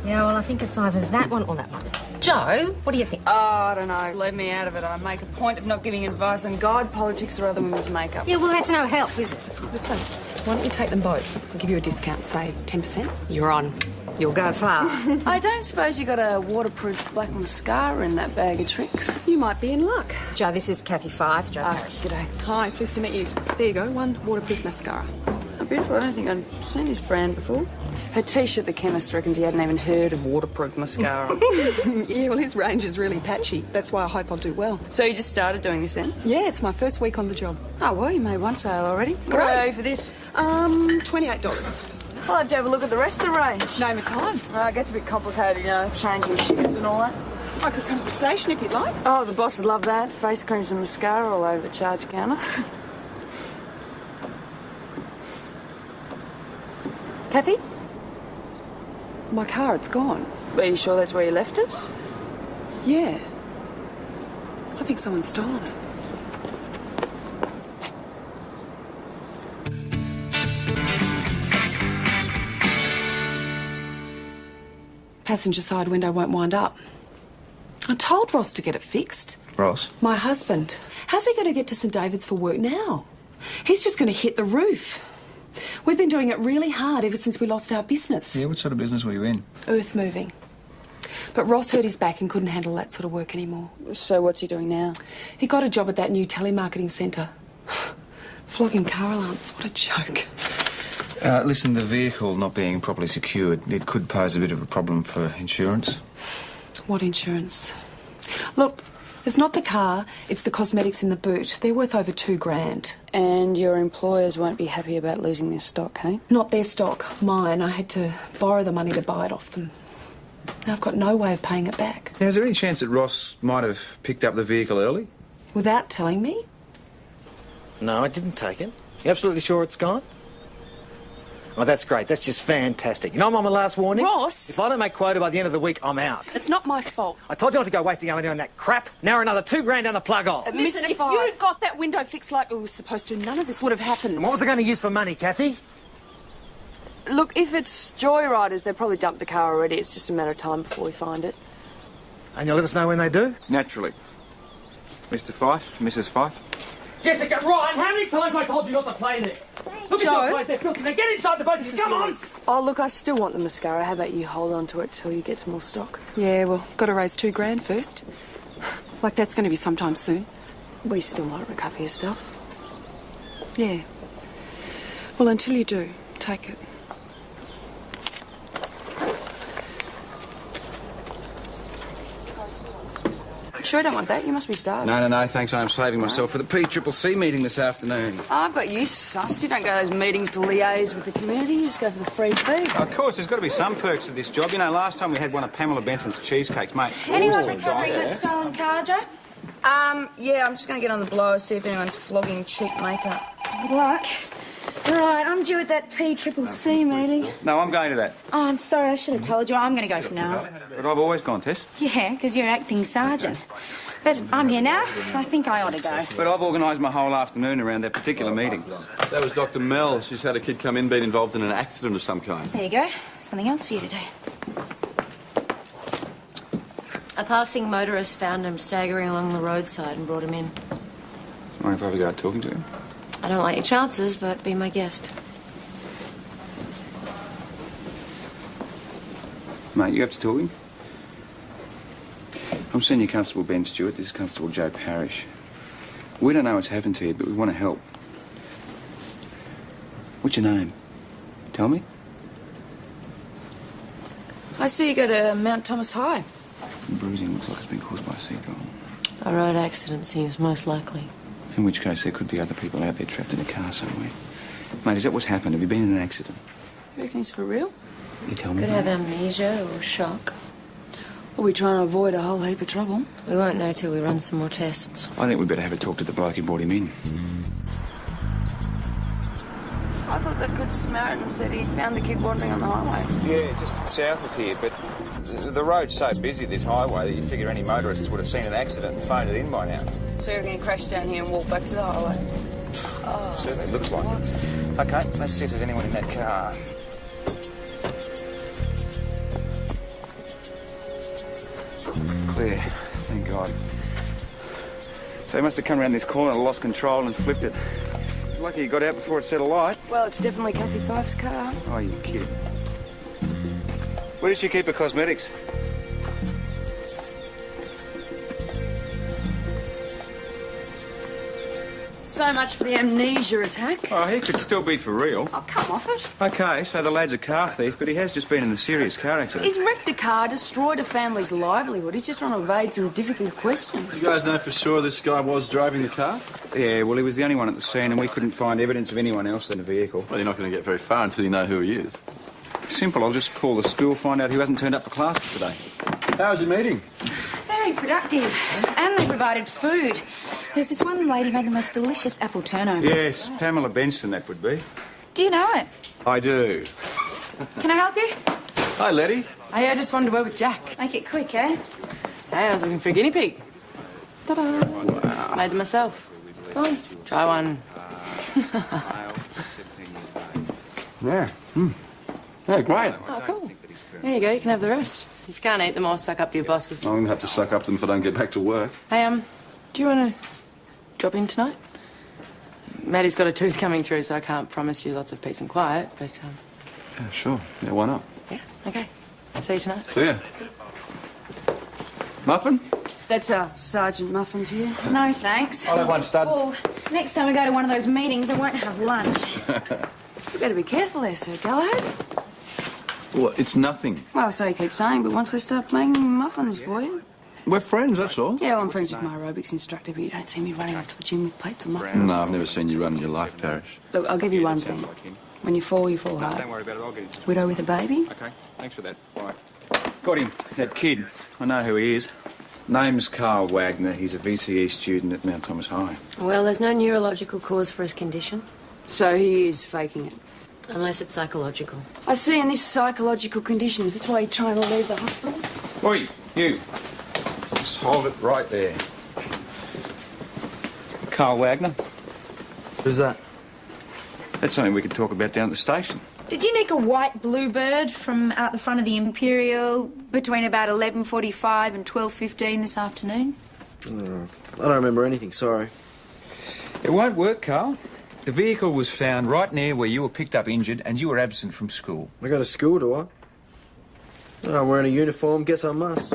Yeah, well, I think it's either that one or that one. Joe, what do you think? Oh, I don't know. Leave me out of it. I make a point of not giving advice on guide politics or other women's makeup. Yeah, well, that's no help, is it? Listen, why don't you take them both? I'll give you a discount, say 10%. You're on. You'll go far. I don't suppose you got a waterproof black mascara in that bag of tricks? You might be in luck. Joe, this is Kathy Fife. Joe Parrish. G'day. Hi, pleased to meet you. There you go, one waterproof mascara. Oh, beautiful. I don't think I've seen this brand before. Her T-shirt, the chemist, reckons he hadn't even heard of waterproof mascara. Yeah, well, his range is really patchy. That's why I hope I'll do well. So you just started doing this then? Yeah, it's my first week on the job. Oh, well, you made one sale already. What do I owe you for this? $28. I'll have to have a look at the rest of the range. Name a time. It gets a bit complicated, you know, changing shifts and all that. I could come to the station if you'd like. Oh, the boss would love that. Face creams and mascara all over the charge counter. Kathy? My car, it's gone. Are you sure that's where you left it? Yeah. I think someone's stolen it. Passenger side window won't wind up. I told Ross to get it fixed. Ross? My husband. How's he going to get to St David's for work now? He's just going to hit the roof. We've been doing it really hard ever since we lost our business. Yeah, what sort of business were you in? Earth moving. But Ross hurt his back and couldn't handle that sort of work anymore. So what's he doing now? He got a job at that new telemarketing centre. Flogging car alarms, what a joke. Listen, the vehicle not being properly secured, it could pose a bit of a problem for insurance. What insurance? Look, it's not the car, it's the cosmetics in the boot. They're worth over $2,000. And your employers won't be happy about losing their stock, hey? Not their stock, mine. I had to borrow the money to buy it off them. Now I've got no way of paying it back. Now, is there any chance that Ross might have picked up the vehicle early? Without telling me? No, I didn't take it. You absolutely sure it's gone? Oh, that's great. That's just fantastic. You know I'm on my last warning? Ross! If I don't make quota by the end of the week, I'm out. It's not my fault. I told you not to go wasting our money on that crap. Now another $2,000 down the plug hole. Listen, if you'd got that window fixed like we were supposed to, none of this would have happened. And what was I going to use for money, Kathy? Look, if it's joyriders, they've probably dumped the car already. It's just a matter of time before we find it. And you'll let us know when they do? Naturally. Mr. Fife, Mrs. Fife. Jessica, Ryan, how many times have I told you not to play there? Look Joe. at your place, they're filthy. Now get inside the boat. Come on! Oh, look, I still want the mascara. How about you hold on to it till you get some more stock? Yeah, well, got to raise $2,000 first. Like that's going to be sometime soon. We still might recover your stuff. Yeah. Well, until you do, take it. Sure, I don't want that. You must be starved. No, thanks. I'm saving myself for the P-triple-C meeting this afternoon. Oh, I've got you sussed. You don't go to those meetings to liaise with the community. You just go for the free feed. Of course, there's got to be some perks to this job. You know, last time we had one of Pamela Benson's cheesecakes, mate. Anyone recovering that stolen car, Joe? Yeah, I'm just going to get on the blower, see if anyone's flogging cheap makeup. Good luck. Right, I'm due at that P-triple-C meeting. No, I'm going to that. Oh, I'm sorry, I should have told you. I'm going to go from now on. But I've always gone, Tess. Yeah, because you're acting sergeant. But I'm here now. I think I ought to go. But I've organised my whole afternoon around that particular meeting. That was Dr. Mel. She's had a kid come in, been involved in an accident of some kind. There you go. Something else for you to do. A passing motorist found him staggering along the roadside and brought him in. Mind if I have a go at talking to him? I don't like your chances, but be my guest. Mate, you have to talk him? I'm Senior Constable Ben Stewart. This is Constable Joe Parrish. We don't know what's happened to you, but we want to help. What's your name? Tell me. I see you go to Mount Thomas High. Bruising looks like it's been caused by a seagull. A road accident seems most likely. In which case, there could be other people out there trapped in a car somewhere. Mate, is that what's happened? Have you been in an accident? You reckon he's for real? You tell me. Could have amnesia or shock. Or we trying to avoid a whole heap of trouble? We won't know till we run some more tests. I think we'd better have a talk to the bloke who brought him in. I thought the Good Samaritan said he'd found the kid wandering on the highway. Yeah, just south of here, but the road's so busy, this highway, that you figure any motorists would have seen an accident and phoned it in by now. So you're going to crash down here and walk back to the highway? Certainly looks like it. Okay, let's see if there's anyone in that car. So he must have come around this corner, lost control and flipped it. It's lucky he got out before it set alight. Well, it's definitely Kathy Fife's car. Oh, you kidding. Where did she keep her cosmetics? So much for the amnesia attack. Oh, he could still be for real. Oh, come off it. OK, so the lad's a car thief, but he has just been in a serious car accident. He's wrecked a car, destroyed a family's livelihood. He's just trying to evade some difficult questions. You guys know for sure this guy was driving the car? Yeah, well, he was the only one at the scene and we couldn't find evidence of anyone else in the vehicle. Well, you're not going to get very far until you know who he is. Simple, I'll just call the school, find out who hasn't turned up for classes today. How was your meeting? Very productive. And they provided food. There's this one lady made the most delicious apple turnover. Yes, Pamela Benson, that would be. Do you know it? I do. Can I help you? Hi, Letty. Hey, I just wanted to work with Jack. Make it quick, eh? Hey, I was looking for a guinea pig. Ta-da! Wow. Made them myself. Go on, try one. Yeah. Yeah, great. Oh, cool. There you go, you can have the rest. If you can't eat them, I'll suck up to your bosses. I'm going to have to suck up to them if I don't get back to work. Hey, do you want to drop in tonight? Maddie's got a tooth coming through, so I can't promise you lots of peace and quiet, but, Yeah, sure. Yeah, why not? yeah, okay. See you tonight. See ya. Muffin? That's Sergeant Muffins here. No, thanks. I'll have one, stud. Well, next time we go to one of those meetings, I won't have lunch. You better be careful there, Sir Galahad. Well, it's nothing. Well, so you keep saying, but once they start making muffins for you... We're friends, that's all. Yeah, well, I'm friends with my aerobics instructor, but you don't see me running off to the gym with plates of muffins. No, I've never seen you run in your life, Parrish. Look, I'll give you one thing. When you fall hard. Don't worry about it, I'll get it. Widow with a baby? OK, thanks for that. Bye. Got him, that kid. I know who he is. Name's Carl Wagner. He's a VCE student at Mount Thomas High. Well, there's no neurological cause for his condition, So he is faking it. unless it's psychological. I see, in this psychological condition, is this why you're trying to leave the hospital? Oi, you. Just hold it right there. Carl Wagner. Who's that? That's something we could talk about down at the station. Did you nick a white bluebird from out the front of the Imperial between about 11:45 and 12:15 this afternoon? I don't remember anything, sorry. It won't work, Carl. The vehicle was found right near where you were picked up injured and you were absent from school. I go to school, do I? Oh, I'm wearing a uniform, guess I must.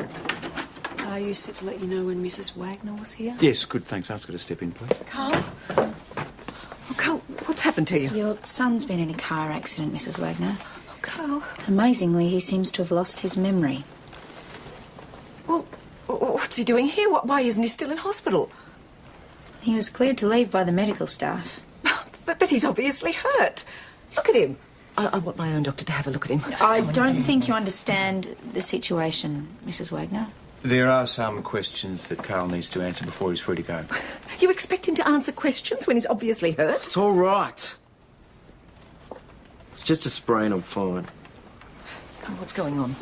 Are you set to let you know when Mrs. Wagner was here? Yes, good, thanks. Ask her to step in, please. Carl? Oh, Carl, what's happened to you? Your son's been in a car accident, Mrs. Wagner. Oh, Carl. Amazingly, he seems to have lost his memory. Well, what's he doing here? Why isn't he still in hospital? He was cleared to leave by the medical staff. But he's obviously hurt. Look at him. I want my own doctor to have a look at him. I don't think you understand the situation, Mrs. Wagner. There are some questions that Carl needs to answer before he's free to go. You expect him to answer questions when he's obviously hurt? It's all right. It's just a sprain, I'm fine. Carl, what's going on?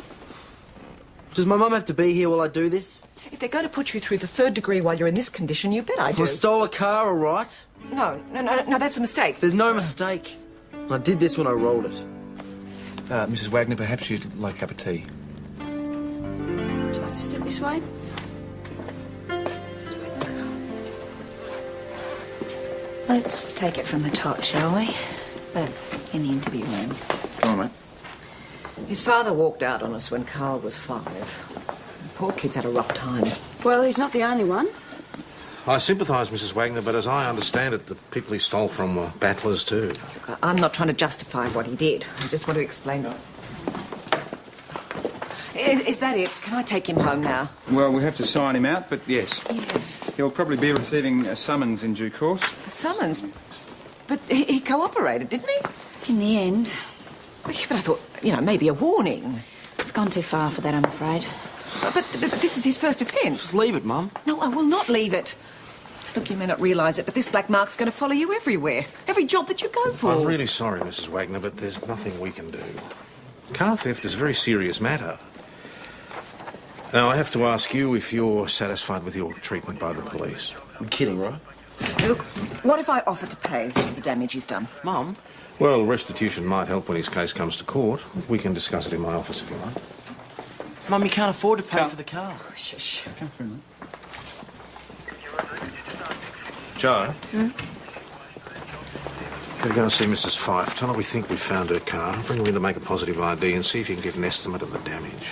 Does my mum have to be here while I do this? If they're going to put you through the 3rd degree while you're in this condition, you bet I do. I stole a car, all right? No, that's a mistake. There's no mistake. I did this when I rolled it. Mrs. Wagner, perhaps you'd like a cup of tea. Would you like to step this way? Mrs. Wagner. Let's take it from the top, shall we? But in the interview room. Come on, mate. His father walked out on us when Carl was 5. The poor kid's had a rough time. Well, he's not the only one. I sympathise, Mrs. Wagner, but as I understand it, the people he stole from were battlers too. Look, I'm not trying to justify what he did. I just want to explain it. Is that it? Can I take him home now? Well, we have to sign him out, but yes. Yeah. He'll probably be receiving a summons in due course. A summons? But he cooperated, didn't he? In the end, Well, yeah, but I thought, maybe a warning. it's gone too far for that, I'm afraid. But this is his first offence. Just leave it, Mum. No, I will not leave it. Look, you may not realise it, but this black mark's going to follow you everywhere. Every job that you go for. I'm really sorry, Mrs. Wagner, but there's nothing we can do. Car theft is a very serious matter. Now, I have to ask you if you're satisfied with your treatment by the police. You're kidding, right? Look, what if I offer to pay for the damage he's done? Mum? Well, restitution might help when his case comes to court. We can discuss it in my office if you like. Mum, you can't afford to pay for the car. Shush. Come through, mate. Joe? Gotta go and see Mrs. Fife. Tell her we think we found her car. Bring her in to make a positive ID and see if you can get an estimate of the damage.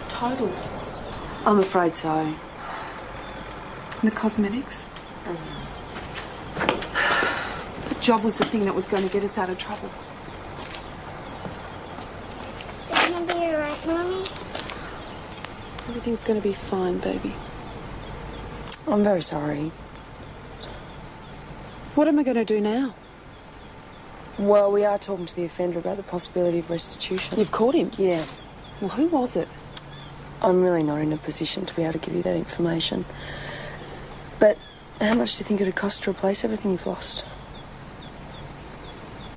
Total. I'm afraid so. And the cosmetics? The job was the thing that was going to get us out of trouble. Is it going to be alright, Mummy? Everything's going to be fine, baby. I'm very sorry. What am I going to do now? Well, we are talking to the offender about the possibility of restitution. You've caught him? Yeah. Well, who was it? I'm really not in a position to be able to give you that information. But how much do you think it would cost to replace everything you've lost?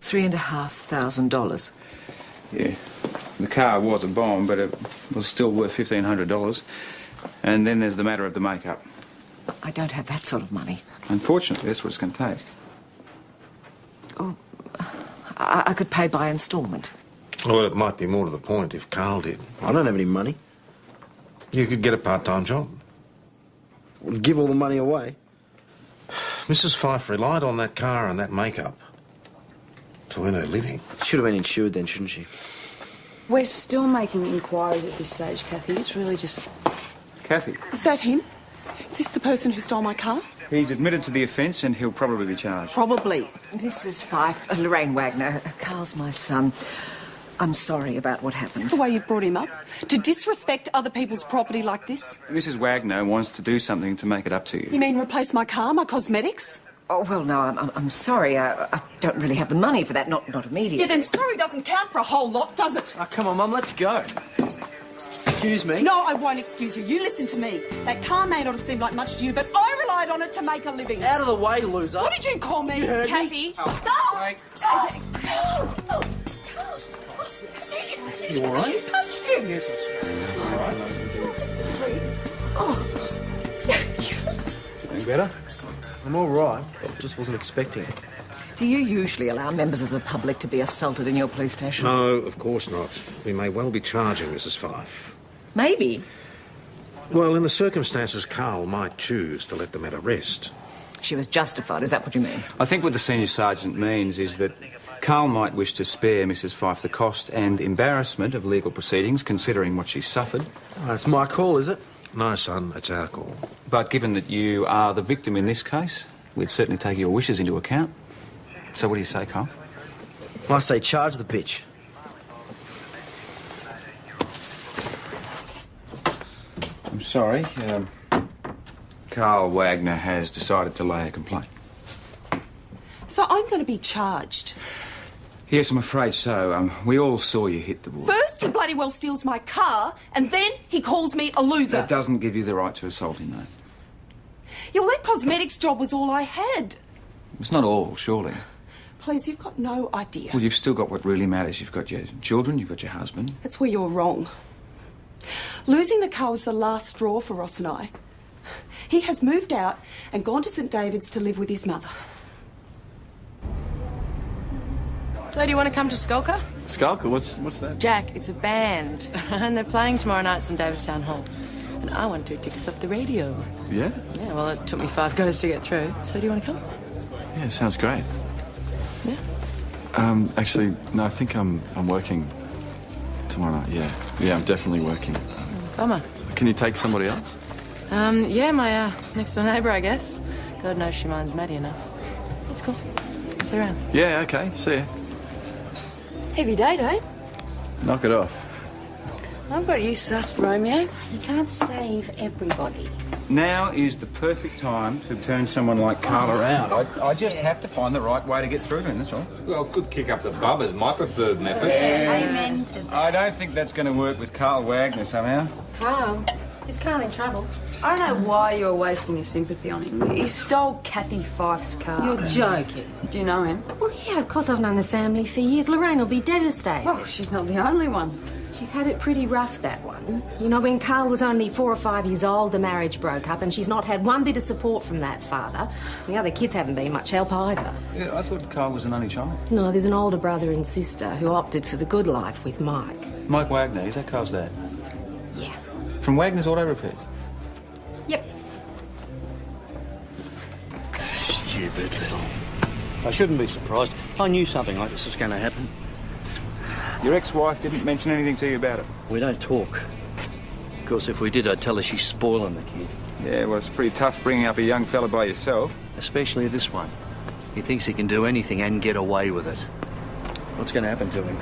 $3,500. Yeah. The car was a bomb, but it was still worth $1,500. And then there's the matter of the makeup. I don't have that sort of money. Unfortunately, that's what it's going to take. Oh, I could pay by instalment. Well, it might be more to the point if Carl did. I don't have any money. You could get a part-time job. We'll give all the money away. Mrs. Fife relied on that car and that makeup to earn her living. Should have been insured then, shouldn't she? We're still making inquiries at this stage, Kathy. It's really just... Kathy? Is that him? Is this the person who stole my car? He's admitted to the offence and he'll probably be charged. Probably. Mrs. Fife, Lorraine Wagner. Carl's my son. I'm sorry about what Is happened. this the way you brought him up? To disrespect other people's property like this? Mrs. Wagner wants to do something to make it up to You you. mean replace my car, my cosmetics? Oh, well, no, I'm sorry. I don't really have the money for that, not immediately. Yeah, then sorry doesn't count for a whole lot, does it? Oh, come on, Mum, let's go. Excuse me? No, I won't excuse you. You listen to me. That car may not have seemed like much to you, but I relied on it to make a living. Out of the way, loser. What did you call me? You heard Kathy? me. No! Hey. No! You all right? You punched him! Yes, Any better? I'm all right. I just wasn't expecting it. Do you usually allow members of the public to be assaulted in your police station? No, of course not. We may well be charging Mrs. Fife. Maybe. Well, in the circumstances, Carl might choose to let the matter rest. She was justified, is that what you mean? I think what the senior sergeant means is that Carl might wish to spare Mrs. Fife the cost and embarrassment of legal proceedings, considering what she's suffered. Oh, that's my call, is it? No, son, it's our call. But given that you are the victim in this case, we'd certainly take your wishes into account. So what do you say, Carl? I say charge the bitch. I'm sorry. Carl Wagner has decided to lay a complaint. So I'm going to be charged. Yes, I'm afraid so. We all saw you hit the wall. First, he bloody well steals my car, and then he calls me a loser. That doesn't give you the right to assault him, though. Yeah, well, that cosmetics job was all I had. It's not all, surely. Please, you've got no idea. Well, you've still got what really matters. You've got your children, you've got your husband. That's where you're wrong. Losing the car was the last straw for Ross and I. He has moved out and gone to St David's to live with his mother. So do you want to come to Skulker? Skulker, what's that? Jack, it's a band. And they're playing tomorrow night at St David's Town Hall. And I won 2 tickets off the radio. Yeah? Yeah, well, it took me 5 goes to get through. So do you want to come? Yeah, sounds great. Yeah. Actually, no, I think I'm working tomorrow night, yeah. Yeah, I'm definitely working. Bummer. Can you take somebody else? Yeah, my next door neighbour, I guess. God knows she minds Maddie enough. It's cool. See you around. Yeah, okay, see ya. Heavy day, eh? Knock it off. I've got you sussed, Romeo. You can't save everybody. Now is the perfect time to turn someone like Carl around. I just have to find the right way to get through to him, that's all. Well, good kick up the bum is my preferred method. Amen to that. I don't think that's going to work with Carl Wagner somehow. Carl? Is Carl in trouble? I don't know why you're wasting your sympathy on him. He stole Kathy Fife's car. You're joking. Do you know him? Well, yeah, of course I've known the family for years. Lorraine will be devastated. Well, she's not the only one. She's had it pretty rough, that one. You know, when Carl was only 4 or 5 years old, the marriage broke up, and she's not had one bit of support from that father. The other kids haven't been much help either. Yeah, I thought Carl was an only child. No, there's an older brother and sister who opted for the good life with Mike. Mike Wagner, is that Carl's dad? Yeah. From Wagner's Auto Repairs? Yep. Stupid little... I shouldn't be surprised. I knew something like this was going to happen. Your ex-wife didn't mention anything to you about it? We don't talk. Of course, if we did, I'd tell her she's spoiling the kid. Yeah, well, it's pretty tough bringing up a young fella by yourself. Especially this one. He thinks he can do anything and get away with it. What's going to happen to him?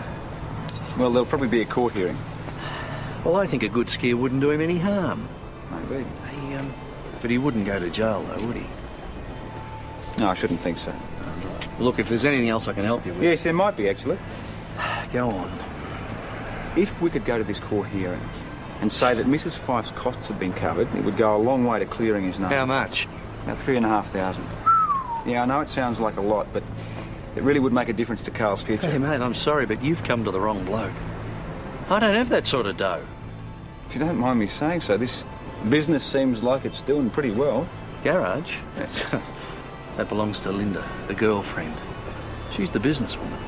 Well, there'll probably be a court hearing. Well, I think a good scare wouldn't do him any harm. Maybe. But he wouldn't go to jail, though, would he? No, I shouldn't think so. Look, if there's anything else I can help you with... Yes, there might be, actually. Go on. If we could go to this court hearing and say that Mrs. Fife's costs have been covered, it would go a long way to clearing his name. How much? About $3,500. Yeah, I know it sounds like a lot, but it really would make a difference to Carl's future. Hey, mate, I'm sorry, but you've come to the wrong bloke. I don't have that sort of dough. If you don't mind me saying so, this business seems like it's doing pretty well. Garage? That belongs to Linda, the girlfriend. She's the businesswoman.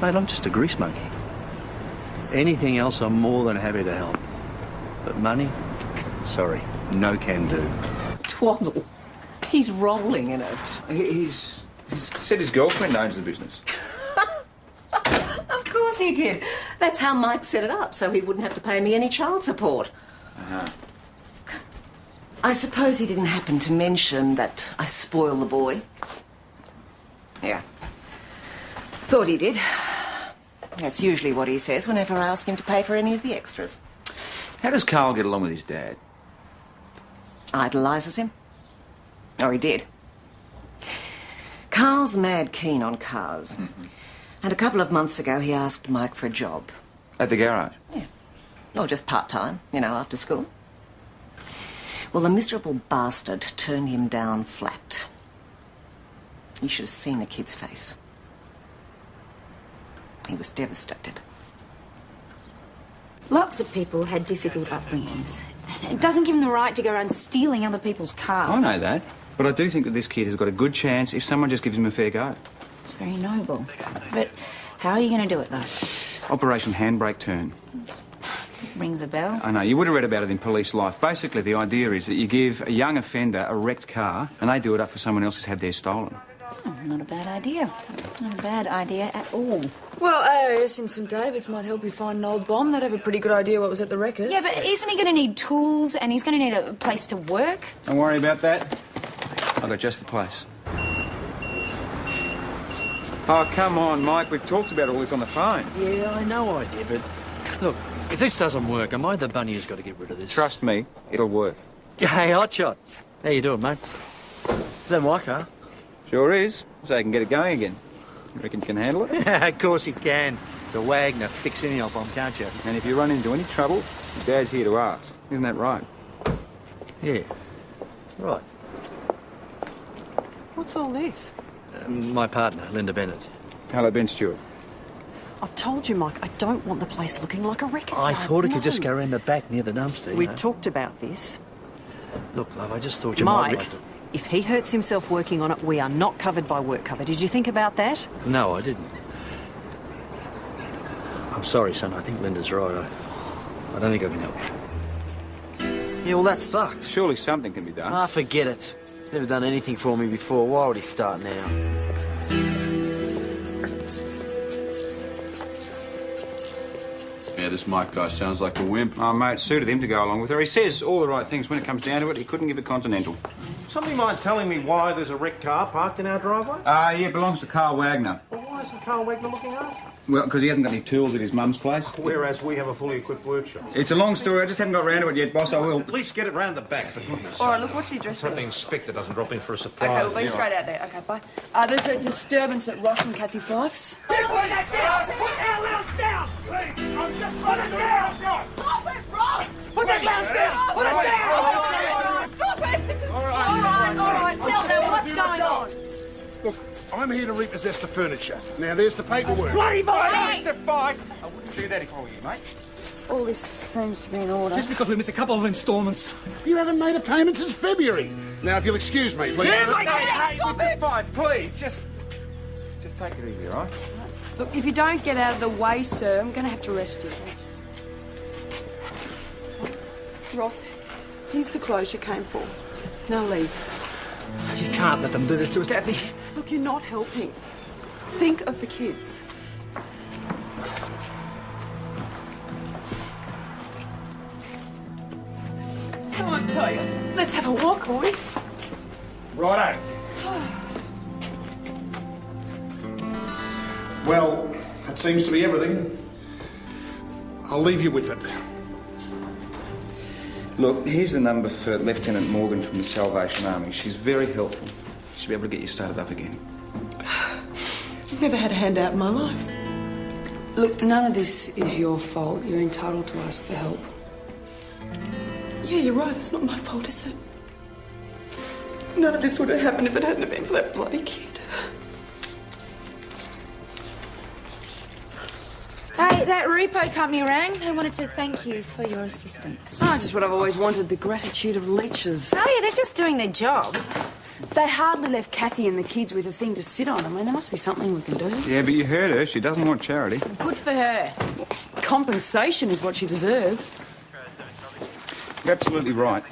Mate, I'm just a grease monkey. Anything else, I'm more than happy to help. But money? Sorry, no can do. Twaddle. He's rolling in it. He's said his girlfriend owns the business. Of course he did. That's how Mike set it up, so he wouldn't have to pay me any child support. Uh-huh. I suppose he didn't happen to mention that I spoil the boy. Yeah. Thought he did. That's usually what he says whenever I ask him to pay for any of the extras. How does Carl get along with his dad? Idolises him. Or he did. Carl's mad keen on cars. Mm-hmm. And a couple of months ago, he asked Mike for a job. At the garage? Yeah. Or just part-time, after school. Well, the miserable bastard turned him down flat. You should have seen the kid's face. He was devastated. Lots of people had difficult upbringings. It doesn't give them the right to go around stealing other people's cars. I know that, but I do think that this kid has got a good chance if someone just gives him a fair go. It's very noble. But how are you going to do it, though? Operation Handbrake Turn. Rings a bell. I know, you would have read about it in Police Life. Basically, the idea is that you give a young offender a wrecked car and they do it up for someone else who's had theirs stolen. Oh, not a bad idea. Not a bad idea at all. Well, AIS in St David's might help you find an old bomb. They'd have a pretty good idea what was at the wreckers. Yeah, but isn't he going to need tools and he's going to need a place to work? Don't worry about that. I've got just the place. Oh, come on, Mike. We've talked about all this on the phone. Yeah, I know I did, but... Look, if this doesn't work, am I the bunny who's got to get rid of this? Trust me, it'll work. Hey, Hotshot. How you doing, mate? Is that my car? Sure is. So you can get it going again. You reckon you can handle it? Of course he can. It's a Wagner. Fix any old bomb, can't you? And if you run into any trouble, your dad's here to ask. Isn't that right? Yeah. Right. What's all this? My partner, Linda Bennett. Hello, Ben Stewart. I've told you, Mike, I don't want the place looking like a wrecker's I yard. thought it could just go around the back near the dumpster. We've talked about this. Look, love, I just thought you might... Mike, if he hurts himself working on it, we are not covered by work cover. Did you think about that? No, I didn't. I'm sorry, son. I think Linda's right. I don't think I can help you. Yeah, well, that sucks. Surely something can be done. Ah, forget it. He's never done anything for me before. Why would he start now? Yeah, this Mike guy sounds like a wimp. Oh, mate, it suited him to go along with her. He says all the right things. When it comes down to it, he couldn't give a Continental. Somebody mind telling me why there's a wrecked car parked in our driveway? Yeah, it belongs to Carl Wagner. Well, why isn't Carl Wagner looking after? Well, because he hasn't got any tools at his mum's place. Whereas we have a fully equipped workshop. It's a long story. I just haven't got round to it yet, boss. I will. At least get it round the back, for goodness sake. All right, look, what's the address? Hope the inspector doesn't drop in for a surprise. Okay, we'll be straight out there. Okay, bye. There's a disturbance at Ross and Kathy Fife's. Put that down! Put that lounge down! Please, I'm just put it down! Stop it, Ross! Put that lounge down! Put it down! Stop it! This is... All right. Tell them what's going on. Look, I'm here to repossess the furniture. Now, there's the paperwork. Bloody violence to fight! I wouldn't do that if I were you, mate. All this seems to be in order. Just because we missed a couple of instalments. You haven't made a payment since February. Now, if you'll excuse me, please. Hey, Mr. Fife, please, just take it easy, all right? Look, if you don't get out of the way, sir, I'm going to have to arrest you. Ross, here's the clothes you came for. Now leave. You can't let them do this to us, Kathy. Look, you're not helping. Think of the kids. Come on, Toya. Let's have a walk, will we? Righto. Well, that seems to be everything. I'll leave you with it. Look, here's the number for Lieutenant Morgan from the Salvation Army. She's very helpful. She'll be able to get you started up again. I've never had a handout in my life. Look, none of this is your fault. You're entitled to ask for help. Yeah, you're right. It's not my fault, is it? None of this would have happened if it hadn't been for that bloody kid. Hey, that repo company rang. They wanted to thank you for your assistance. Ah, just what I've always wanted, the gratitude of leeches. Oh, yeah, they're just doing their job. They hardly left Kathy and the kids with a thing to sit on. I mean, there must be something we can do. Yeah, but you heard her. She doesn't want charity. Good for her. Compensation is what she deserves. You're absolutely right.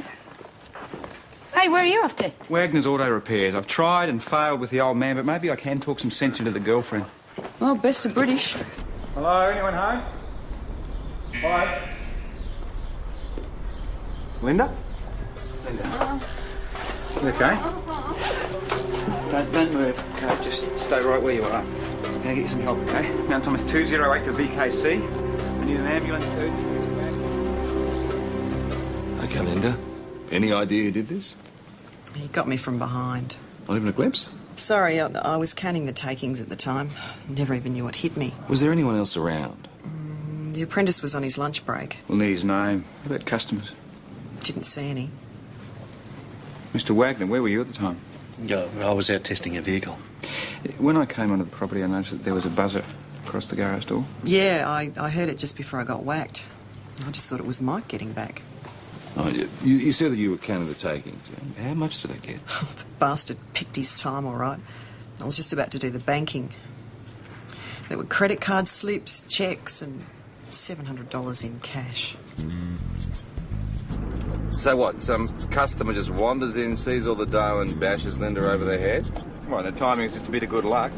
Hey, where are you off to? Wagner's Auto Repairs. I've tried and failed with the old man, but maybe I can talk some sense into the girlfriend. Well, best of British. Hello, anyone home? Hi. Linda? Linda. Okay. Don't move. Okay, just stay right where you are. I'm going to get you some help, okay? Mount Thomas 208 to VKC. I need an ambulance, dude. Okay, Linda. Any idea who did this? He got me from behind. Not even a glimpse? Sorry, I was counting the takings at the time. Never even knew what hit me. Was there anyone else around? The apprentice was on his lunch break. We'll need his name. What about customers? Didn't see any. Mr. Wagner, where were you at the time? Yeah, I was out testing a vehicle. When I came onto the property, I noticed that there was a buzzer across the garage door. Yeah, I heard it just before I got whacked. I just thought it was Mike getting back. Oh, you said that you were counting the takings. How much did they get? The bastard picked his time all right. I was just about to do the banking. There were credit card slips, cheques, and $700 in cash. So what, some customer just wanders in, sees all the dough and bashes Linda over the head? Well, the timing is just a bit of good luck.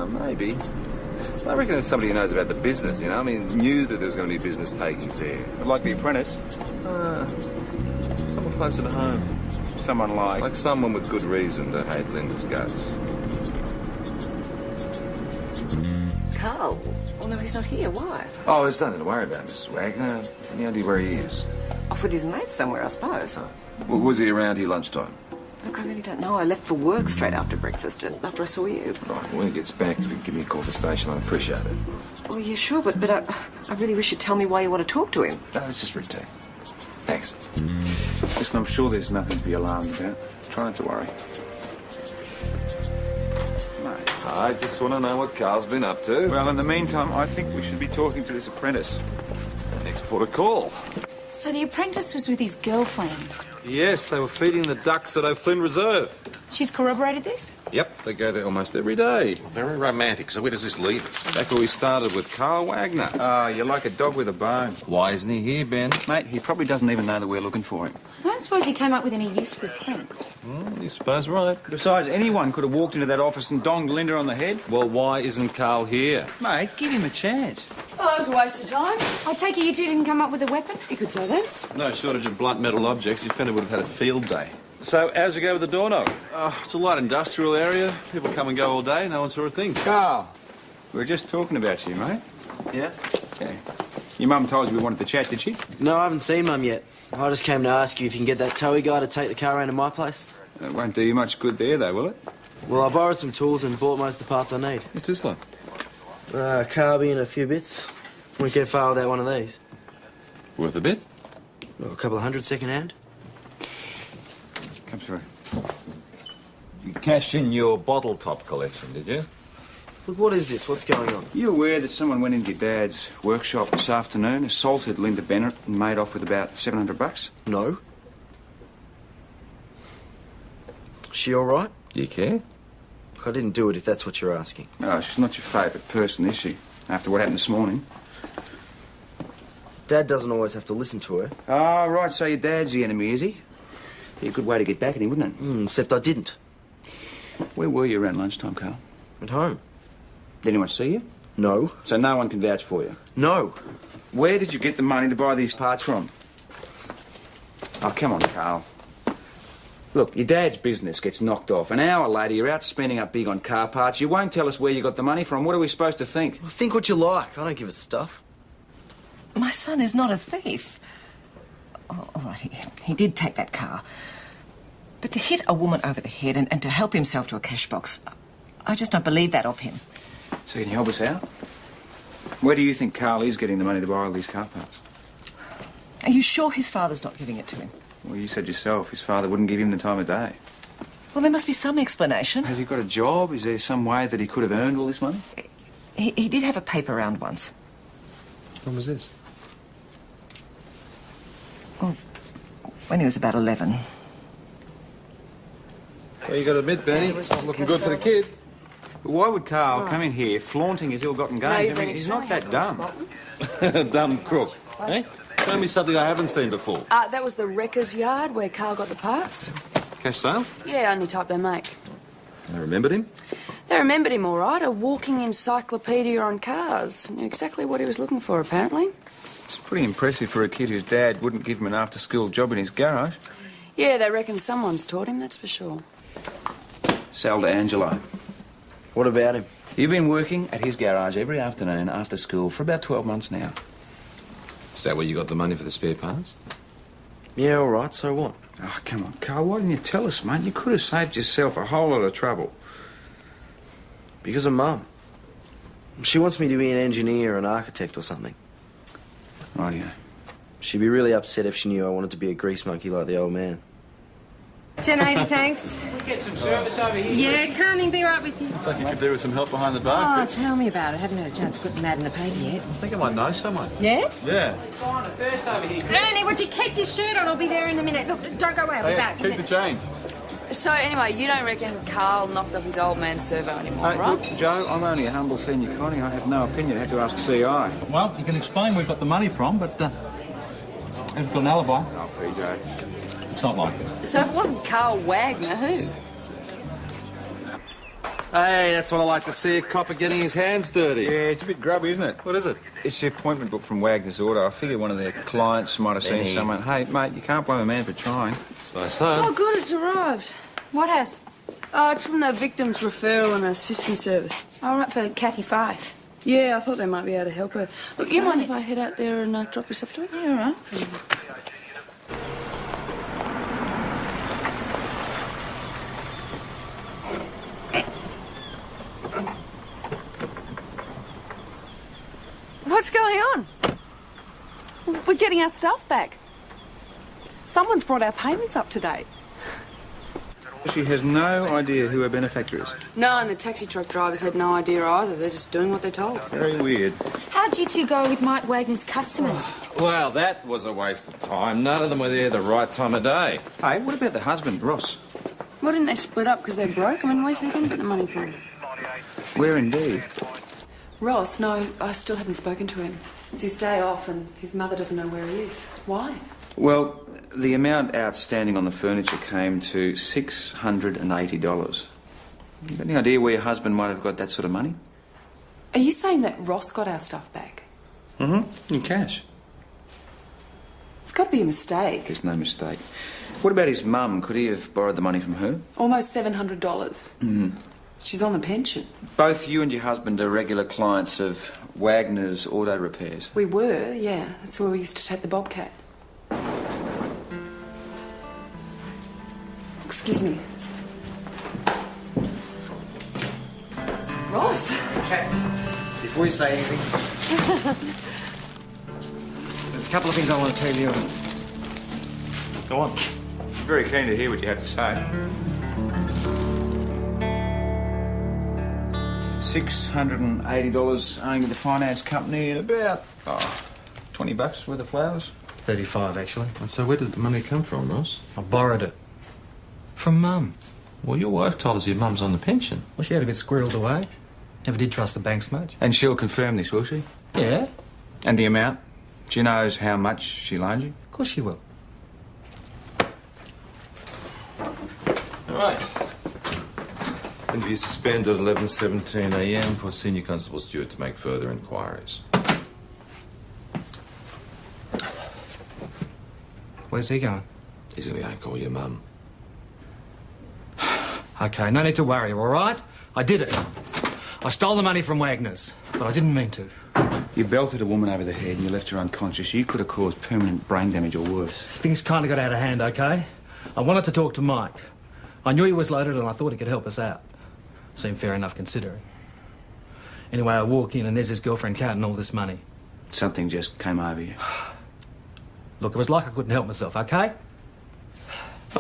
Maybe. I reckon it's somebody who knows about the business, you know? I mean, knew that there was going to be business takings there. Like the apprentice? Someone closer to home. Someone like? Like someone with good reason to hate Linda's guts. Carl? Oh, no, he's not here. Why? Oh, there's nothing to worry about, Mrs. Wagner. Any idea where he is? Off with his mates somewhere, I suppose. Well, was he around here lunchtime? Look, I really don't know. I left for work straight after breakfast, after I saw you. Right, when he gets back, if you give me a call at the station, I'd appreciate it. Oh, yeah, sure, but I really wish you'd tell me why you want to talk to him. No, it's just routine. Thanks. Listen, I'm sure there's nothing to be alarmed about. Try not to worry. I just want to know what Carl's been up to. Well, in the meantime, I think we should be talking to this apprentice. Next port of call. So the apprentice was with his girlfriend. Yes, they were feeding the ducks at O'Flynn Reserve. She's corroborated this? Yep, they go there almost every day. Very romantic. So where does this leave us? Back where we started with Carl Wagner. Ah, you're like a dog with a bone. Why isn't he here, Ben? Mate, he probably doesn't even know that we're looking for him. I don't suppose he came up with any useful prints. You suppose right. Besides, anyone could have walked into that office and donged Linda on the head. Well, why isn't Carl here? Mate, give him a chance. Well, that was a waste of time. I take it you two didn't come up with a weapon? You could say that. No shortage of blunt metal objects. Your fender would have had a field day. So, how's it go with the doorknob? It's a light industrial area. People come and go all day. No one saw a thing. Carl, we were just talking about you, mate. Yeah? Yeah. Your mum told you we wanted to chat, did she? No, I haven't seen Mum yet. I just came to ask you if you can get that towie guy to take the car around to my place. It won't do you much good there, though, will it? Well, I borrowed some tools and bought most of the parts I need. What's this like? Carby and a few bits. Won't get far without one of these. Worth a bit? Well, a couple of hundred second-hand. Come through. You cashed in your bottle top collection, did you? Look, what is this? What's going on? You aware that someone went into your dad's workshop this afternoon, assaulted Linda Bennett and made off with about $700? No. She all right? Do you care? Look, I didn't do it if that's what you're asking. Oh, she's not your favourite person, is she? After what happened this morning. Dad doesn't always have to listen to her. Oh, right, so your dad's the enemy, is he? Be a good way to get back at him, wouldn't it? Except I didn't. Where were you around lunchtime, Carl? At home. Did anyone see you? No. So no one can vouch for you? No. Where did you get the money to buy these parts from? Oh, come on, Carl. Look, your dad's business gets knocked off. An hour later, you're out spending up big on car parts. You won't tell us where you got the money from. What are we supposed to think? Well, think what you like. I don't give a stuff. My son is not a thief. Oh, all right, he did take that car. But to hit a woman over the head and to help himself to a cash box, I just don't believe that of him. So can you help us out? Where do you think Carl is getting the money to buy all these car parts? Are you sure his father's not giving it to him? Well, you said yourself his father wouldn't give him the time of day. Well, there must be some explanation. Has he got a job? Is there some way that he could have earned all this money? He did have a paper round once. When was this? Well, when he was about 11. Well, you got to admit, Bernie, it's looking good for the kid. But why would Carl come in here flaunting his ill-gotten gains? I mean, he's not that dumb. Dumb crook, eh? Show me something I haven't seen before. That was the wrecker's yard where Carl got the parts. Cash sale? Yeah, only type they make. I remembered him. They remembered him all right, a walking encyclopedia on cars. Knew exactly what he was looking for, apparently. It's pretty impressive for a kid whose dad wouldn't give him an after-school job in his garage. Yeah, they reckon someone's taught him, that's for sure. Sal to Angelo. What about him? You've been working at his garage every afternoon after school for about 12 months now. Is that where you got the money for the spare parts? Yeah, all right, so what? Oh, come on, Carl, why didn't you tell us, mate? You could have saved yourself a whole lot of trouble. Because of Mum. She wants me to be an engineer or an architect or something. Rightio. She'd be really upset if she knew I wanted to be a grease monkey like the old man. 1080, thanks. We get some service over here. Yeah, coming, be right with you. Looks like you could do with some help behind the bar, Oh, Chris. tell me about it. Haven't had a chance to put them out in the paper yet. I think I might know someone. Yeah? Yeah. Fine, a thirst over here. Ernie, would you keep your shirt on? I'll be there in a minute. Look, don't go away. I'll be back. Keep the change. So, anyway, you don't reckon Carl knocked off his old man's servo anymore, right? Look, Joe, I'm only a humble senior connie. I have no opinion. I have to ask CI. Well, you can explain where we got the money from, but we've got an alibi. Oh, PJ. It's not likely. So if it wasn't Carl Wagner, who? Hey, that's what I like to see, a copper getting his hands dirty. Yeah, it's a bit grubby, isn't it? What is it? It's the appointment book from Wagner's Auto. I figure one of their clients might have seen someone. Hey, mate, you can't blame a man for trying. Suppose so. Oh, good, it's arrived. What has? Oh, it's from the victim's referral and assistance service. All right, for Kathy Fife. Yeah, I thought they might be able to help her. Look, you mind if I head out there and drop yourself to her? Yeah, all right. What's going on? We're getting our stuff back. Someone's brought our payments up to date. She has no idea who her benefactor is. No, and the taxi truck drivers had no idea either. They're just doing what they're told. Very weird. How'd you two go with Mike Wagner's customers? Well, that was a waste of time. None of them were there the right time of day. Hey, what about the husband, Ross? Why didn't they split up because they're broke? I mean, where's he going to get the money from? Where indeed? Ross, no, I still haven't spoken to him. It's his day off and his mother doesn't know where he is. Why? Well, the amount outstanding on the furniture came to $680. You got any idea where your husband might have got that sort of money? Are you saying that Ross got our stuff back? Mm-hmm. In cash. It's got to be a mistake. There's no mistake. What about his mum? Could he have borrowed the money from her? Almost $700. Mm-hmm. She's on the pension. Both you and your husband are regular clients of Wagner's Auto Repairs. We were, yeah. That's where we used to take the Bobcat. Excuse me. Ross! Okay. Before you say anything, there's a couple of things I want to tell you. Go on. I'm very keen to hear what you have to say. $680 owing to the finance company and about $20 worth of flowers. 35, actually. And so where did the money come from, Ross? I borrowed it. From Mum. Well, your wife told us your mum's on the pension. Well, she had a bit squirreled away. Never did trust the banks much. And she'll confirm this, will she? Yeah. And the amount? She knows how much she loaned you? Of course she will. Right. Interview suspended at 11:17 a.m. for Senior Constable Stewart to make further inquiries. Where's he going? He's going to go and call your mum. Okay, no need to worry, all right? I did it. I stole the money from Wagner's, but I didn't mean to. You belted a woman over the head and you left her unconscious. You could have caused permanent brain damage or worse. Things kind of got out of hand, okay? I wanted to talk to Mike. I knew he was loaded and I thought he could help us out. Seemed fair enough considering. Anyway, I walk in and there's his girlfriend carting all this money. Something just came over you. Look, it was like I couldn't help myself, okay?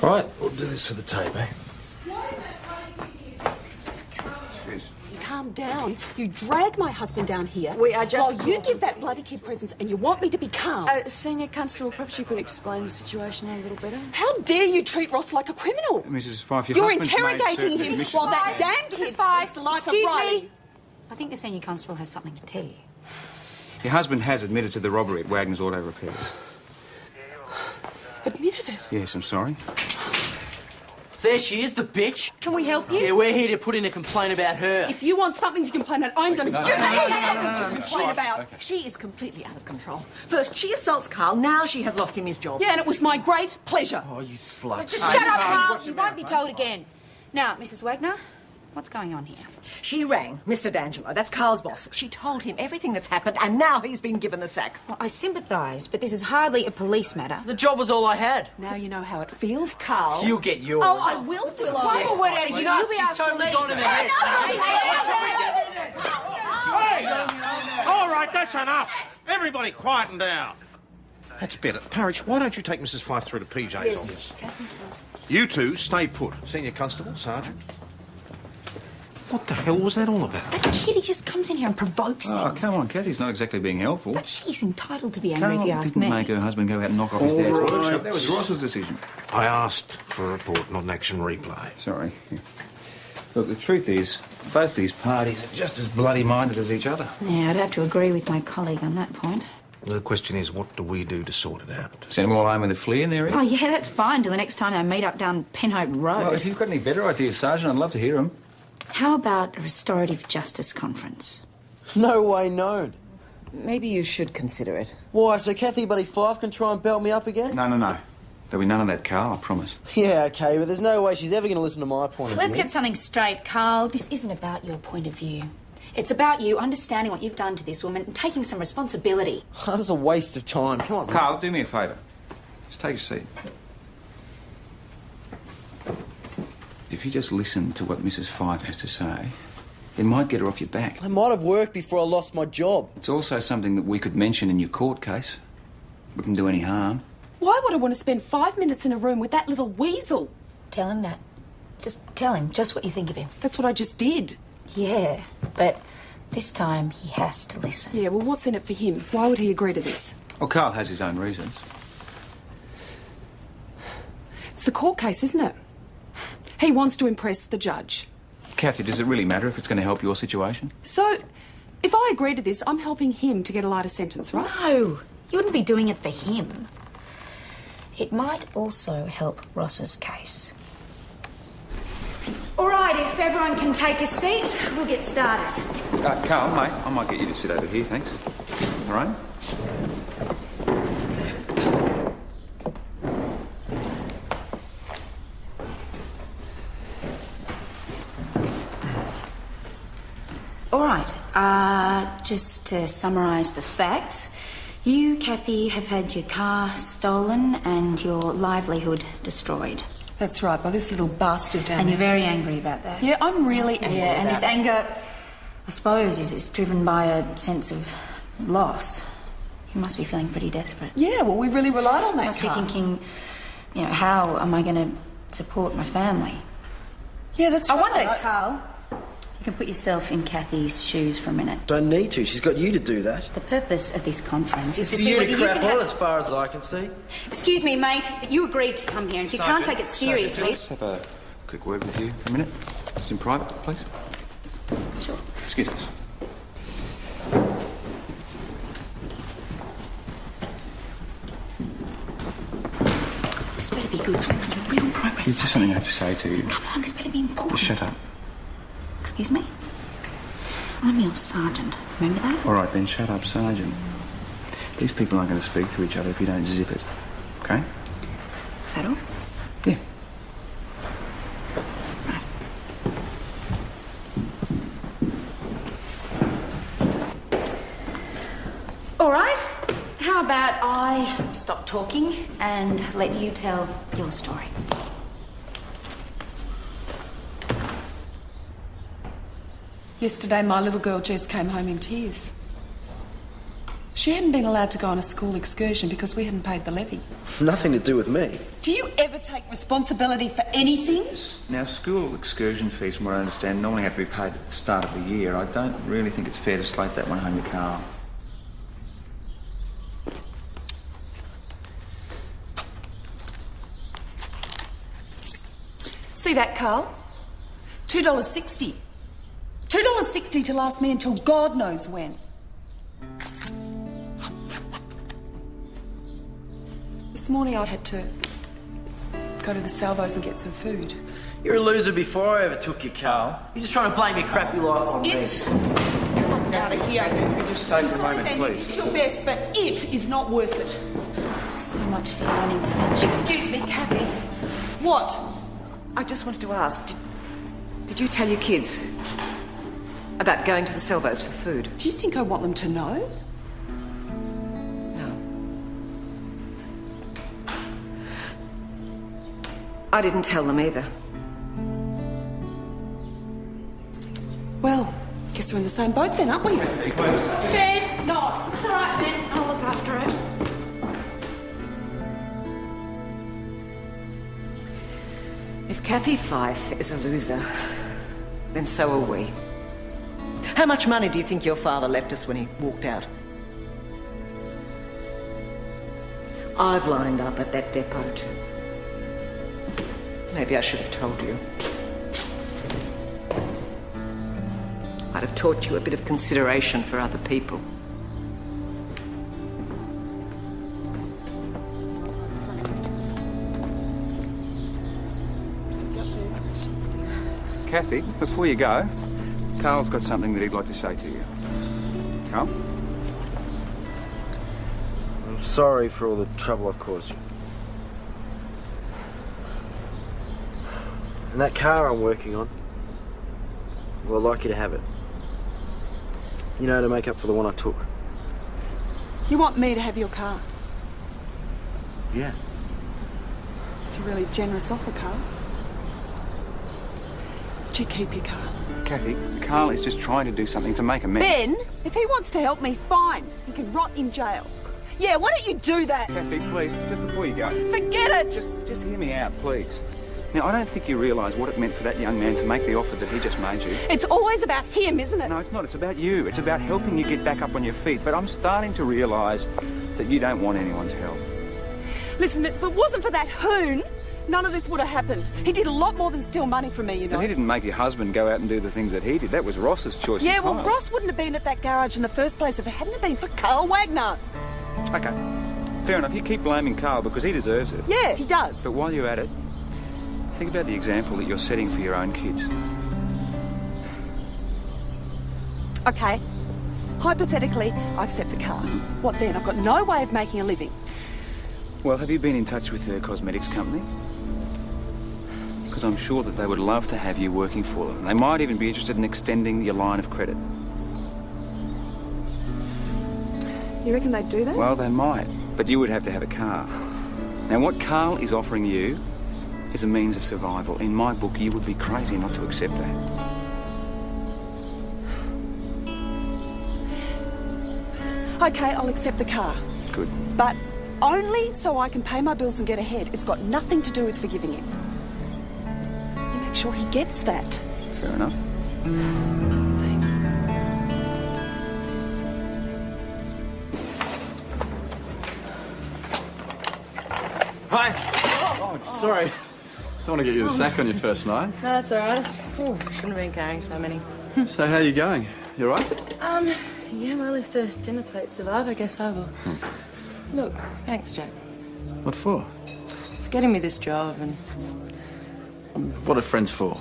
All right, we'll do this for the tape, eh? Calm down. You drag my husband down here. We are just while you give that bloody kid presents and you want me to be calm. Senior Constable, perhaps you could explain the situation a little better. How dare you treat Ross like a criminal? Mrs. Fife, your You're husband's made interrogating certain him admissions. while that damn kid Fife, the life excuse of Riley. me. I think the senior constable has something to tell you. Your husband has admitted to the robbery at Wagner's Auto Repairs. Admitted it? Yes, I'm sorry. There she is, the bitch. Can we help you? Yeah, we're here to put in a complaint about her. If you want something to complain about, I'm going to give you something to complain about. Okay. She is completely out of control. First, she assaults Carl. Now she has lost him his job. Yeah, and it was my great pleasure. Oh, you slut. Just shut up, Carl. You won't be told again. Now, Mrs. Wagner, what's going on here? She rang Mr. D'Angelo. That's Carl's boss. She told him everything that's happened, and now he's been given the sack. Well, I sympathise, but this is hardly a police matter. The job was all I had. Now you know how it feels, Carl. You'll get yours. Oh, I will do it. One more word out of you, you'll be asked to totally leave. gone in the head. Hey! All right, that's enough. Everybody quieten down. That's better. Parrish, why don't you take Mrs. Fife through to PJ's office? You two stay put. Senior Constable, Sergeant. What the hell was that all about? That kid, he just comes in here and provokes Oh, things. come on, Kathy's not exactly being helpful. But she's entitled to be angry if Carl you ask didn't me. make her husband go out and knock off his dad's All workshop. right. That was Ross's decision. I asked for a report, not an action replay. Sorry. Look, the truth is, both these parties are just as bloody-minded as each other. Yeah, I'd have to agree with my colleague on that point. The question is, what do we do to sort it out? Send them all home with a flea in their ear? Oh, yeah, that's fine till the next time they meet up down Penhope Road. Well, if you've got any better ideas, Sergeant, I'd love to hear them. How about a restorative justice conference? No way known. Maybe you should consider it. Why, so Kathy Buddy Fife can try and belt me up again? No. There'll be none of that, Carl, I promise. Yeah, okay, but there's no way she's ever going to listen to my point of view. Let's get something straight, Carl. This isn't about your point of view. It's about you understanding what you've done to this woman and taking some responsibility. That's a waste of time. Come on, Carl, do me a favour. Just take a seat. If you just listen to what Mrs. Fife has to say, it might get her off your back. I might have worked before I lost my job. It's also something that we could mention in your court case. Wouldn't do any harm. Why would I want to spend 5 minutes in a room with that little weasel? Tell him that. Just tell him just what you think of him. That's what I just did. Yeah, but this time he has to listen. Yeah, well, what's in it for him? Why would he agree to this? Well, Carl has his own reasons. It's the court case, isn't it? He wants to impress the judge. Kathy, does it really matter if it's going to help your situation? So, if I agree to this, I'm helping him to get a lighter sentence, right? No, you wouldn't be doing it for him. It might also help Ross's case. All right, if everyone can take a seat, we'll get started. Carl, mate, I might get you to sit over here, thanks. All right? All right, just to summarise the facts, you, Kathy, have had your car stolen and your livelihood destroyed. That's right, by this little bastard down And you're there. very angry about that. Yeah, I'm really angry. Yeah, and about this it. anger, I suppose, is driven by a sense of loss. You must be feeling pretty desperate. Yeah, well, we really relied on that You must car. be thinking, you know, how am I going to support my family? Yeah, that's I right. wonder, Carl, you can put yourself in Kathy's shoes for a minute. Don't need to. She's got you to do that. The purpose of this conference is to For see you whether to you crap can on have... as far as I can see. Excuse me, mate, but you agreed to come here, and if you can't take it seriously... Let's have a quick word with you for a minute. Just in private, please. Sure. Excuse us. This better be good. It's going to make real progress. There's just something I have to say to you. Come on, this better be important. Just shut up. Excuse me? I'm your sergeant. Remember that? All right, then shut up, Sergeant. These people aren't going to speak to each other if you don't zip it. Okay? Is that all? Yeah. All right. How about I stop talking and let you tell your story? Yesterday, my little girl Jess came home in tears. She hadn't been allowed to go on a school excursion because we hadn't paid the levy. Nothing to do with me. Do you ever take responsibility for anything? Now, school excursion fees, from what I understand, normally have to be paid at the start of the year. I don't really think it's fair to slate that one home to Carl. See that, Carl? $2.60. $2.60 to last me until God knows when. This morning I had to go to the Salvos and get some food. You're a loser before I ever took you, Carl. You're just trying to blame your crappy life on me. Out of here. Can you just stay for a moment, And you please? did your best, but it is not worth it. So much for your own intervention. Excuse me, Kathy. What? I just wanted to ask, did you tell your kids about going to the Salvos for food? Do you think I want them to know? No. I didn't tell them either. Well, guess we're in the same boat then, aren't we? Ben! No, it's all right, Ben. I'll look after her. If Kathy Fife is a loser, then so are we. How much money do you think your father left us when he walked out? I've lined up at that depot too. Maybe I should have told you. I'd have taught you a bit of consideration for other people. Kathy, before you go, Carl's got something that he'd like to say to you. Carl? I'm sorry for all the trouble I've caused you. And that car I'm working on, well, I'd like you to have it. You know, to make up for the one I took. You want me to have your car? Yeah. It's a really generous offer, Carl. But you keep your car. Kathy, Carl is just trying to do something to make amends. Ben, if he wants to help me, fine. He can rot in jail. Yeah, why don't you do that? Kathy, please, just before you go. Forget it! Just hear me out, please. Now, I don't think you realise what it meant for that young man to make the offer that he just made you. It's always about him, isn't it? No, it's not. It's about you. It's about helping you get back up on your feet. But I'm starting to realise that you don't want anyone's help. Listen, if it wasn't for that hoon, none of this would have happened. He did a lot more than steal money from me, you know. And he didn't make your husband go out and do the things that he did. That was Ross's choice. Yeah, well, entirely. Ross wouldn't have been at that garage in the first place if it hadn't been for Carl Wagner. OK. Fair enough. You keep blaming Carl because he deserves it. Yeah, he does. But while you're at it, think about the example that you're setting for your own kids. OK. Hypothetically, I accept the car. What then? I've got no way of making a living. Well, have you been in touch with the cosmetics company? Because I'm sure that they would love to have you working for them. They might even be interested in extending your line of credit. You reckon they'd do that? Well, they might, but you would have to have a car. Now, what Carl is offering you is a means of survival. In my book, you would be crazy not to accept that. OK, I'll accept the car. Good. But only so I can pay my bills and get ahead. It's got nothing to do with forgiving him. You make sure he gets that. Fair enough. Hi. Oh, sorry. Don't want to get you the sack on your first night. No, that's all right. Shouldn't have been carrying so many. So how you going? You all right? Yeah, well, if the dinner plates survive, I guess I will. Look, thanks, Jack. What for? For getting me this job and... What are friends for?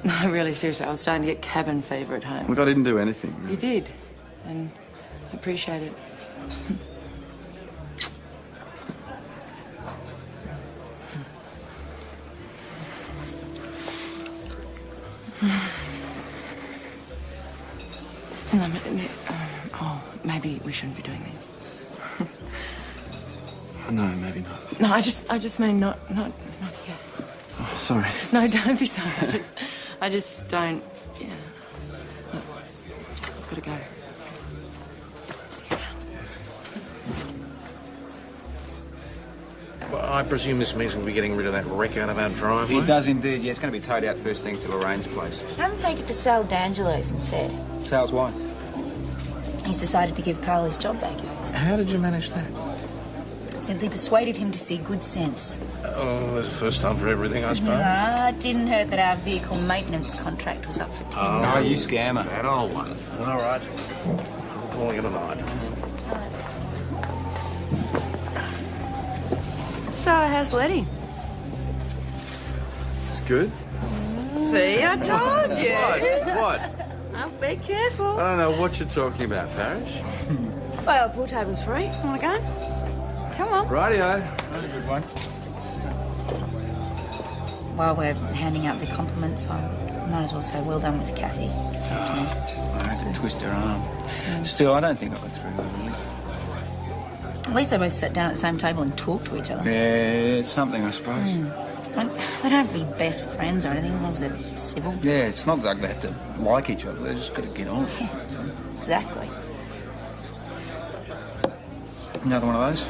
No, really, seriously, I was starting to get cabin fever at home. Look, I didn't do anything. You did, and I appreciate it. No, maybe we shouldn't be doing this. No, maybe not. No, I just mean not yet. Oh, sorry. No, don't be sorry. I just don't. Yeah. Look, I've got to go. See you around. Well, I presume this means we'll be getting rid of that wreck out of our driveway? It does indeed, yeah. It's going to be towed out first thing to Lorraine's place. Why don't they get to sell D'Angelo's instead? Sales what? He's decided to give Carl his job back. How did you manage that? Simply persuaded him to see good sense. Oh, there's a first time for everything, I suppose. It didn't hurt that our vehicle maintenance contract was up for tender. Oh, No, you scammer. That old one. All right. I'm calling it a night. So, how's Letty? It's good. See, I told you. What? Oh, be careful. I don't know what you're talking about, Parish. Well, pool table's free. Want to go? Come on. Rightio. That's a good one. While we're handing out the compliments, I might as well say well done with Kathy. It's up to me. I had to twist her arm. Still, I don't think I got through her, really. At least they both sat down at the same table and talked to each other. Yeah, it's something, I suppose. They don't have to be best friends or anything, as long as they're civil. Yeah, it's not like they have to like each other. They just got to get on. Exactly. Another one of those?